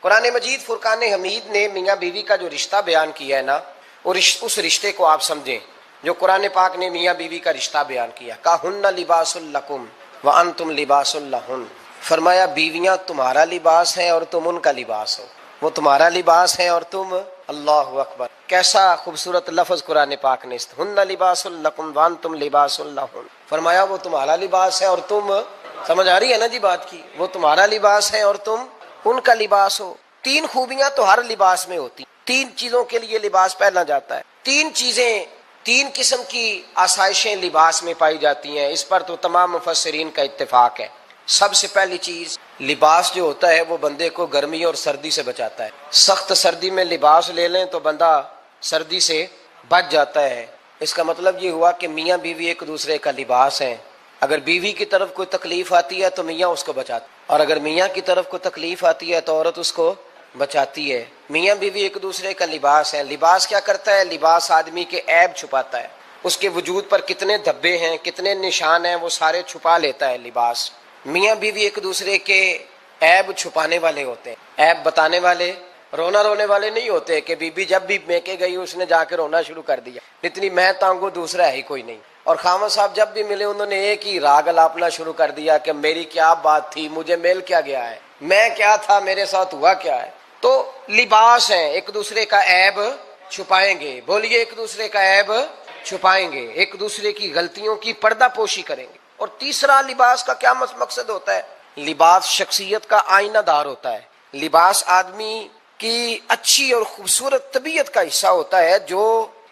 قرآن مجید فرقان حمید نے میاں بیوی کا جو رشتہ بیان کیا ہے نا، اور اس رشتے کو آپ سمجھیں جو قرآن پاک نے میاں بیوی کا رشتہ بیان کیا، کہن لباس لکم وانتم لباس لہن، فرمایا بیویاں تمہارا لباس ہیں اور تم ان کا لباس ہو، وہ تمہارا لباس ہیں اور تم، اللہ اکبر، کیسا خوبصورت لفظ قرآن پاک نے، ہن لباس لکم وانتم لباس لہن، فرمایا وہ تمہارا لباس ہے اور تم، سمجھ آ رہی ہے نا جی بات کی، وہ تمہارا لباس ہے اور تم ان کا لباس ہو۔ تین خوبیاں تو ہر لباس میں ہوتی، تین چیزوں کے لیے لباس پہنا جاتا ہے، تین چیزیں، تین قسم کی آسائشیں لباس میں پائی جاتی ہیں، اس پر تو تمام مفسرین کا اتفاق ہے۔ سب سے پہلی چیز، لباس جو ہوتا ہے وہ بندے کو گرمی اور سردی سے بچاتا ہے۔ سخت سردی میں لباس لے لیں تو بندہ سردی سے بچ جاتا ہے۔ اس کا مطلب یہ ہوا کہ میاں بیوی ایک دوسرے کا لباس ہیں۔ اگر بیوی کی طرف کوئی تکلیف آتی ہے تو میاں اس کو بچاتا ہے، اور اگر میاں کی طرف کوئی تکلیف آتی ہے تو عورت اس کو بچاتی ہے۔ میاں بیوی ایک دوسرے کا لباس ہے۔ لباس کیا کرتا ہے؟ لباس آدمی کے عیب چھپاتا ہے، اس کے وجود پر کتنے دھبے ہیں، کتنے نشان ہیں، وہ سارے چھپا لیتا ہے لباس۔ میاں بیوی ایک دوسرے کے عیب چھپانے والے ہوتے ہیں، عیب بتانے والے، رونے والے نہیں ہوتے کہ بی بی جب بھی میکے گئی اس نے جا کے رونا شروع کر دیا، اتنی میں تانگو دوسرا ہے ہی کوئی نہیں۔ اور خامد صاحب جب بھی ملے انہوں نے ایک ہی راگ الاپنا شروع کر دیا کہ میری کیا بات تھی، مجھے مل کیا گیا ہے، میں کیا تھا، میرے ساتھ ہوا کیا ہے۔ تو لباس ہیں، ایک دوسرے کا عیب چھپائیں گے، بولیے ایک دوسرے کا عیب چھپائیں گے، ایک دوسرے کی غلطیوں کی پردہ پوشی کریں گے۔ اور تیسرا لباس کا کیا مقصد ہوتا ہے؟ لباس شخصیت کا آئینہ دار ہوتا ہے۔ لباس آدمی کی اچھی اور خوبصورت طبیعت کا حصہ ہوتا ہے۔ جو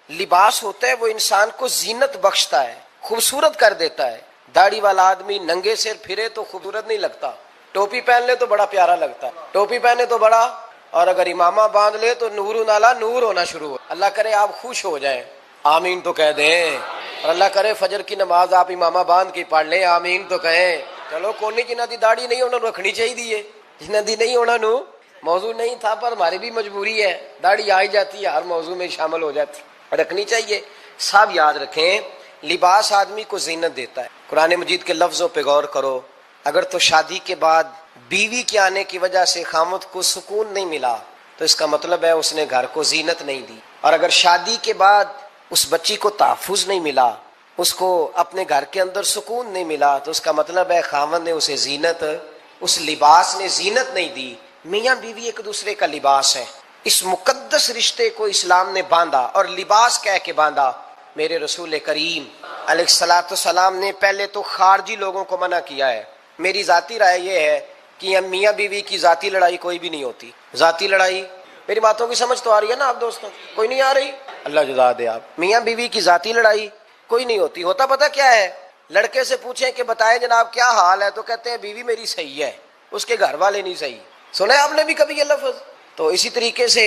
لباس ہوتا ہے وہ انسان کو زینت بخشتا ہے، خوبصورت کر دیتا ہے۔ داڑھی والا آدمی ننگے سر پھرے تو خوبصورت نہیں لگتا، ٹوپی پہن لے تو بڑا پیارا لگتا ہے، ٹوپی پہنے تو بڑا، اور اگر امامہ باندھ لے تو نور نالا نور ہونا شروع ہو۔ اللہ کرے آپ خوش ہو جائیں، آمین تو کہہ دیں، اور اللہ کرے فجر کی نماز آپ امامہ باندھ کے پڑھ لیں، آمین تو کہیں۔ چلو کونی جنہ دی داڑھی نہیں انہوں نے رکھنی چاہیے، جنہ دی نہیں ہونا نو موضوع نہیں تھا، پر ہماری بھی مجبوری ہے، داڑھی آ ہی جاتی ہے، ہر موضوع میں شامل ہو جاتی، رکھنی چاہیے۔ سب یاد رکھیں لباس آدمی کو زینت دیتا ہے۔ قرآن مجید کے لفظوں پہ غور کرو، اگر تو شادی کے بعد بیوی کے آنے کی وجہ سے خامد کو سکون نہیں ملا تو اس کا مطلب ہے اس نے گھر کو زینت نہیں دی، اور اگر شادی کے بعد اس بچی کو تحفظ نہیں ملا، اس کو اپنے گھر کے اندر سکون نہیں ملا، تو اس کا مطلب ہے خاوند نے اسے زینت، اس لباس نے زینت نہیں دی۔ میاں بیوی ایک دوسرے کا لباس ہے۔ اس مقدس رشتے کو اسلام نے باندھا اور لباس کہہ کے باندھا۔ میرے رسول کریم علیہ الصلوۃ والسلام نے پہلے تو خارجی لوگوں کو منع کیا ہے۔ میری ذاتی رائے یہ ہے کہ میاں بیوی کی ذاتی لڑائی کوئی بھی نہیں ہوتی۔ ذاتی لڑائی، میری باتوں کی سمجھ تو آ رہی ہے نا آپ دوستوں؟ کوئی نہیں آ رہی؟ اللہ جزا دے آپ۔ میاں بیوی کی ذاتی لڑائی کوئی نہیں ہوتی۔ ہوتا پتہ کیا ہے؟ لڑکے سے پوچھیں کہ بتائیں جناب کیا حال ہے، تو کہتے ہیں بیوی میری صحیح ہے، اس کے گھر والے نہیں صحیح۔ سنا آپ نے بھی کبھی یہ لفظ؟ تو اسی طریقے سے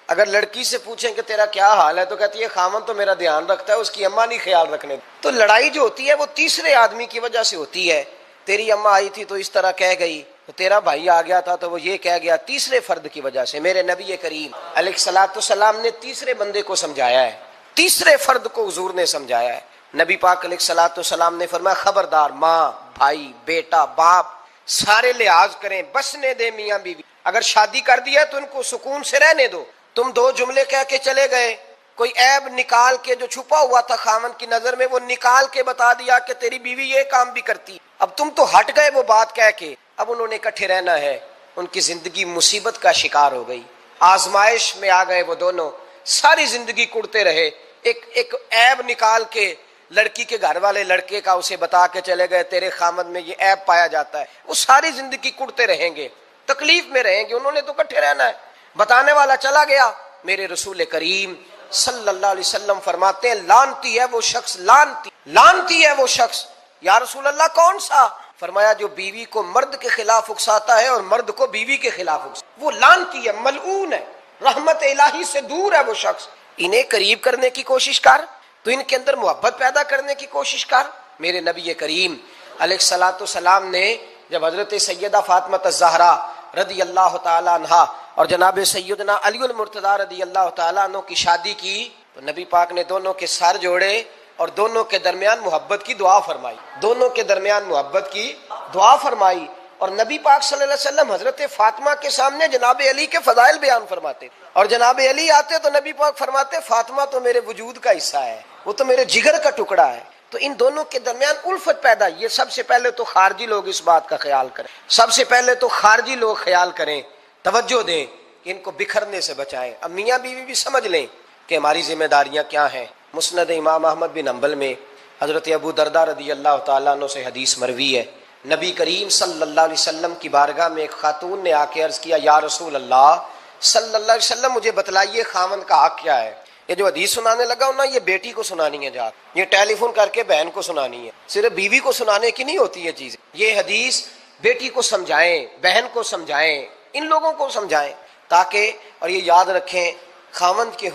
اگر لڑکی سے پوچھیں کہ تیرا کیا حال ہے تو کہتی ہے خامن تو میرا دھیان رکھتا ہے، اس کی اماں نہیں خیال رکھنے۔ تو لڑائی جو ہوتی ہے وہ تیسرے آدمی کی وجہ سے ہوتی ہے۔ تیری اماں آئی تھی تو اس طرح کہہ گئی، تو تیرا بھائی آ گیا تھا تو وہ یہ کہہ گیا، تیسرے فرد کی وجہ سے۔ میرے نبی کریم علیہ الصلوۃ والسلام نے تیسرے بندے کو سمجھایا ہے، تیسرے فرد کو حضور نے سمجھایا ہے۔ نبی پاک علیہ الصلوۃ والسلام نے فرمایا خبردار، ماں، بھائی، بیٹا، باپ سارے لحاظ کریں، بسنے دے میاں بیوی۔ اگر شادی کر دیا تو ان کو سکون سے رہنے دو۔ تم دو جملے کہہ کے چلے گئے، کوئی عیب نکال کے جو چھپا ہوا تھا خامن کی نظر میں وہ نکال کے بتا دیا کہ تیری بیوی یہ کام بھی کرتی، اب تم تو ہٹ گئے وہ بات کہہ کے، اب انہوں نے اکٹھے رہنا ہے۔ ان کی زندگی مصیبت کا شکار ہو گئی، آزمائش میں آ گئے وہ دونوں، ساری زندگی کڑتے رہے۔ ایک عیب نکال کے لڑکی کے گھر والے لڑکے کا اسے بتا کے چلے گئے تیرے خامد میں یہ عیب پایا جاتا ہے، وہ ساری زندگی کڑتے رہیں گے، تکلیف میں رہیں گے۔ انہوں نے تو اکٹھے رہنا ہے۔ بتانے والا چلا گیا۔ میرے رسول کریم صلی اللہ علیہ وسلم فرماتے ہیں لعنتی ہے وہ شخص، لعنتی ہے وہ شخص۔ یا رسول اللہ کون سا؟ فرمایا جو بیوی کو مرد کے خلاف اکساتا ہے اور مرد کو بیوی کے خلاف اکساتا ہے، وہ لعنتی ہے، ملعون ہے، رحمت الہی سے دور ہے وہ شخص۔ انہیں قریب کرنے کی کوشش کر، تو ان کے اندر محبت پیدا کرنے کی کوشش کر۔ میرے نبی کریم علیہ الصلوۃ والسلام نے جب حضرت سیدہ فاطمہ الزہرا رضی اللہ تعالی عنہا اور جناب سیدنا علی المرتضیٰ رضی اللہ تعالیٰ عنہ کی شادی کی تو نبی پاک نے دونوں کے سر جوڑے اور دونوں کے درمیان محبت کی دعا فرمائی، دونوں کے درمیان محبت کی دعا فرمائی۔ اور نبی پاک صلی اللہ علیہ وسلم حضرت فاطمہ کے سامنے جناب علی کے فضائل بیان فرماتے، اور جناب علی آتے تو نبی پاک فرماتے فاطمہ تو میرے وجود کا حصہ ہے، وہ تو میرے جگر کا ٹکڑا ہے۔ تو ان دونوں کے درمیان الفت پیدا، یہ سب سے پہلے تو خارجی لوگ اس بات کا خیال کریں، سب سے پہلے تو خارجی لوگ خیال کریں، توجہ دیں کہ ان کو بکھرنے سے بچائیں۔ اب میاں بیوی بھی سمجھ لیں کہ ہماری ذمہ داریاں کیا ہیں۔ مسند امام احمد بن حنبل میں حضرت ابو درداء رضی اللہ تعالیٰ عنہ سے حدیث مروی ہے، نبی کریم صلی اللہ علیہ وسلم کی بارگاہ میں ایک خاتون نے آ کے عرض کیا، یا رسول اللہ صلی اللہ علیہ وسلم مجھے بتلائیے خاوند کا حق کیا ہے۔ یہ جو حدیث سنانے لگا ہوں نا، یہ بیٹی کو سنانی ہے، یہ ٹیلی فون کر کے بہن کو سنانی ہے، صرف بیوی کو سنانے کی نہیں ہوتی یہ چیز۔ یہ حدیث بیٹی کو سمجھائیں، بہن کو سمجھائیں، ان لوگوں کو سمجھائیں، تاکہ اور یہ یاد رکھیں خاوند کے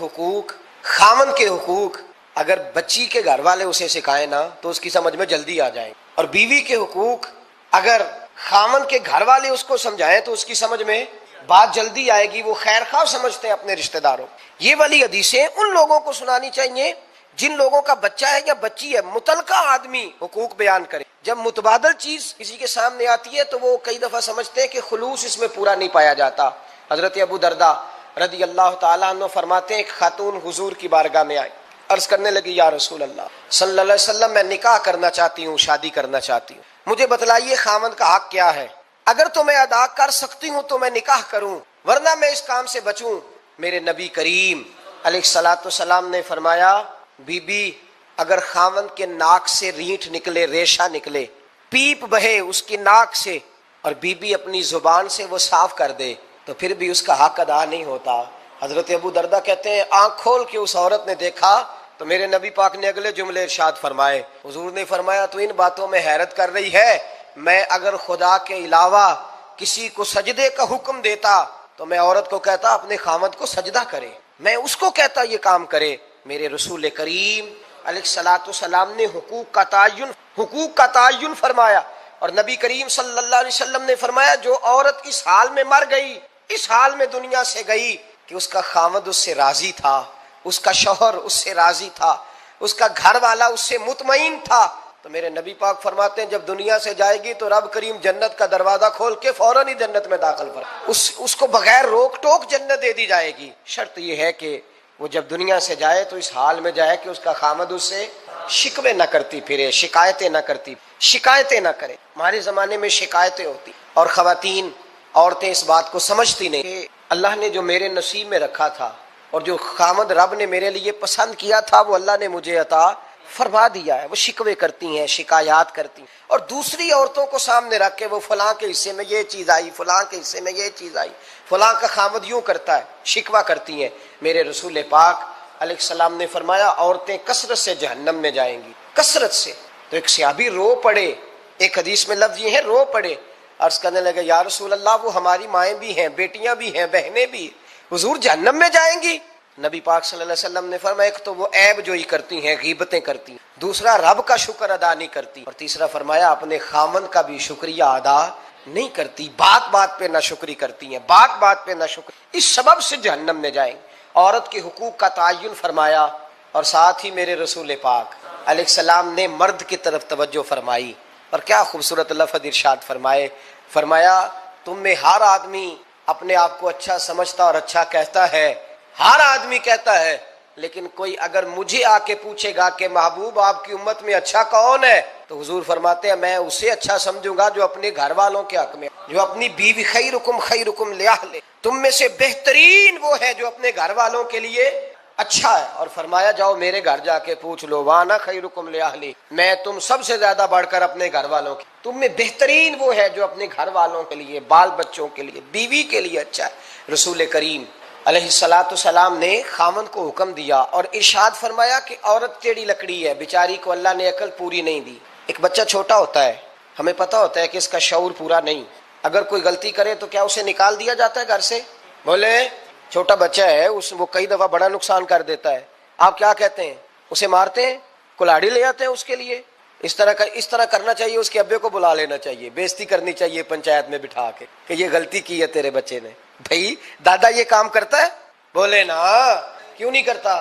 حقوق اگر بچی کے گھر والے اسے سکھائیں نا تو اس کی سمجھ میں جلدی آ جائیں، اور بیوی کے حقوق اگر خاوند کے گھر والے اس کو سمجھائیں تو اس کی سمجھ میں بات جلدی آئے گی، وہ خیر خواہ سمجھتے ہیں اپنے رشتہ داروں۔ یہ والی حدیثیں ان لوگوں کو سنانی چاہیے جن لوگوں کا بچہ ہے یا بچی ہے، متعلقہ آدمی حقوق بیان کرے۔ جب متبادل چیز کسی کے سامنے آتی ہے تو وہ کئی دفعہ سمجھتے ہیں کہ خلوص اس میں پورا نہیں پایا جاتا۔ حضرت ابو درداء رضی اللہ تعالیٰ عنہ فرماتے ہیں، ایک خاتون حضور کی بارگاہ میں آئی، عرض کرنے لگی، یا رسول اللہ صلی اللہ علیہ وسلم میں نکاح کرنا چاہتی ہوں، شادی کرنا چاہتی ہوں، مجھے بتلائیے خاوند کا حق کیا ہے؟ اگر تو میں ادا کر سکتی ہوں تو میں نکاح کروں، ورنہ میں اس کام سے بچوں۔ میرے نبی کریم علیہ الصلوۃ والسلام نے فرمایا، بی بی اگر خاوند کے ناک سے رینٹ نکلے، ریشہ نکلے، پیپ بہے اس کی ناک سے، اور بی بی اپنی زبان سے وہ صاف کر دے تو پھر بھی اس کا حق ادا نہیں ہوتا۔ حضرت ابو درداء کہتے ہیں، آنکھ کھول کے اس عورت نے دیکھا تو میرے نبی پاک نے اگلے جملے ارشاد فرمائے، حضور نے فرمایا تو ان باتوں میں حیرت کر رہی ہے، میں اگر خدا کے علاوہ کسی کو سجدے کا حکم دیتا تو میں عورت کو کہتا اپنے خاوند کو سجدہ کرے، میں اس کو کہتا یہ کام کرے۔ میرے رسول کریم علیہ الصلوۃ والسلام نے حقوق کا تعین فرمایا، اور نبی کریم صلی اللہ علیہ وسلم نے فرمایا، جو عورت اس حال میں مر گئی، اس حال میں دنیا سے گئی کہ اس کا خاوند اس سے راضی تھا، اس کا شوہر اس سے راضی تھا، اس کا گھر والا اس سے مطمئن تھا، تو میرے نبی پاک فرماتے ہیں جب دنیا سے جائے گی تو رب کریم جنت کا دروازہ کھول کے فوراً ہی جنت میں داخل اس کو بغیر روک ٹوک جنت دے دی جائے گی۔ شرط یہ ہے کہ وہ جب دنیا سے جائے تو اس حال میں جائے کہ اس کا خاوند اس سے شکوے نہ کرتی پھرے، شکایتیں نہ کرے۔ ہمارے زمانے میں شکایتیں ہوتی، اور خواتین عورتیں اس بات کو سمجھتی نہیں کہ اللہ نے جو میرے نصیب میں رکھا تھا اور جو خامد رب نے میرے لیے پسند کیا تھا وہ اللہ نے مجھے عطا فرما دیا ہے۔ وہ شکوے کرتی ہیں، شکایات کرتی ہیں، اور دوسری عورتوں کو سامنے رکھ کے وہ فلاں کے حصے میں یہ چیز آئی، فلاں کے حصے میں یہ چیز آئی، فلاں کا خامد یوں کرتا ہے، شکوہ کرتی ہیں۔ میرے رسول پاک علیہ السلام نے فرمایا عورتیں کثرت سے جہنم میں جائیں گی، کثرت سے۔ تو ایک صحابی رو پڑے، ایک حدیث میں لفظ یہ ہے رو پڑے، عرض کرنے لگے یا رسول اللہ وہ ہماری مائیں بھی ہیں، بیٹیاں بھی ہیں، بہنیں بھی، حضور جہنم میں جائیں گی؟ نبی پاک صلی اللہ علیہ وسلم نے فرمایا ایک تو وہ عیب جوئی کرتی ہیں، غیبتیں کرتی ہیں، دوسرا رب کا شکر ادا نہیں کرتی، اور تیسرا فرمایا اپنے خامند کا بھی شکریہ ادا نہیں کرتی، بات بات پہ ناشکری کرتی ہیں، بات بات پہ ناشکری، اس سبب سے جہنم میں جائیں گے۔ عورت کے حقوق کا تعین فرمایا، اور ساتھ ہی میرے رسول پاک علیہ السلام نے مرد کی طرف توجہ فرمائی، اور کیا خوبصورت لفظ ارشاد فرمایا تم میں ہر آدمی اپنے آپ کو اچھا سمجھتا اور اچھا کہتا ہے، ہر آدمی کہتا ہے، لیکن کوئی اگر مجھے آ کے پوچھے گا کہ محبوب آپ کی امت میں اچھا کون ہے، تو حضور فرماتے ہیں میں اسے اچھا سمجھوں گا جو اپنے گھر والوں کے حق میں، جو اپنی بیوی، خیرکم لأہلہ، تم میں سے بہترین وہ ہے جو اپنے گھر والوں کے لیے اچھا ہے۔ اور فرمایا جاؤ میرے گھر جا کے پوچھ لو، وانا خیرکم لأہلی، میں تم سب سے زیادہ بڑھ کر اپنے گھر والوں کی، تم میں بہترین وہ ہے جو اپنے گھر والوں کے لیے، بال بچوں کے لیے، بیوی کے لیے اچھا ہے۔ رسول کریم علیہ الصلوۃ والسلام نے خامند کو حکم دیا اور ارشاد فرمایا کہ عورت ٹیڑھی لکڑی ہے، بیچاری کو اللہ نے عقل پوری نہیں دی۔ ایک بچہ چھوٹا ہوتا ہے، ہمیں پتہ ہوتا ہے کہ اس کا شعور پورا نہیں، اگر کوئی غلطی کرے تو کیا اسے نکال دیا جاتا ہے گھر سے؟ بولے چھوٹا بچہ ہے، وہ کئی دفعہ بڑا نقصان کر دیتا ہے، آپ کیا کہتے ہیں؟ اسے مارتے ہیں، کلاڑی لے آتے ہیں اس کے لیے؟ اس طرح کرنا چاہیے، اس کے ابے کو بلا لینا چاہیے، بےزتی کرنی چاہیے پنچایت میں بٹھا کے کہ یہ غلطی کی ہے تیرے بچے نے۔ بھائی دادا یہ کام کرتا ہے؟ بولے نا، کیوں نہیں کرتا؟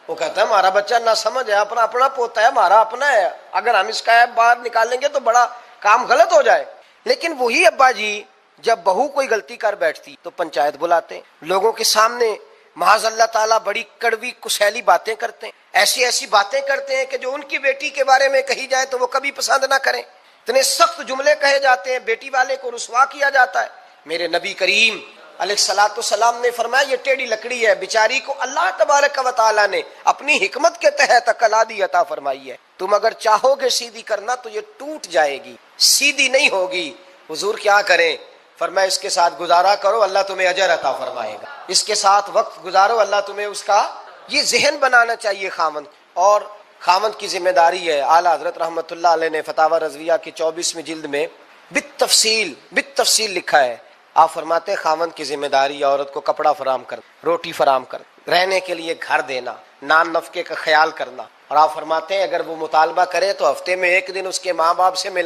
وہ کہتا ہے ہمارا بچہ نہ سمجھ ہے، اپنا پوتا ہے، ہمارا اپنا ہے، اگر ہم اس کا باہر نکالیں گے تو بڑا کام غلط ہو جائے۔ لیکن وہی ابا جی جب بہو کوئی غلطی کر بیٹھتی تو پنچایت بلاتے ہیں، لوگوں کے سامنے معاذ اللہ تعالیٰ بڑی کڑوی کسیلی باتیں کرتے ہیں، ایسی ایسی باتیں کرتے ہیں کہ جو ان کی بیٹی کے بارے میں کہی جائے تو وہ کبھی پسند نہ کریں، اتنے سخت جملے کہے جاتے ہیں، بیٹی والے کو رسوا کیا جاتا ہے۔ میرے نبی کریم علیہ الصلوۃ والسلام نے فرمایا یہ ٹیڑھی لکڑی ہے، بیچاری کو اللہ تبارک و تعالیٰ نے اپنی حکمت کے تحت عقل عطا فرمائی ہے، تم اگر چاہو گے سیدھی کرنا تو یہ ٹوٹ جائے گی، سیدھی نہیں ہوگی۔ حضور کیا کریں؟ فرمایا اس کے ساتھ گزارا کرو، اللہ تمہیں اجر عطا فرمائے گا، اس کے ساتھ وقت گزارو، اللہ تمہیں اس کا، یہ ذہن بنانا چاہیے خاوند۔ اور خاوند کی ذمہ داری ہے، اعلیٰ حضرت رحمۃ اللہ علیہ نے فتاوی رضویہ کی 24ویں جلد میں بالتفصیل لکھا ہے، آپ فرماتے ہیں خاوند کی ذمہ داری ہے عورت کو کپڑا فراہم کر، روٹی فراہم کر، رہنے کے لیے گھر دینا، نان نفقے کا خیال کرنا، اور آپ فرماتے ہیں اگر وہ مطالبہ کرے تو ہفتے میں ایک دن اس کے ماں باپ سے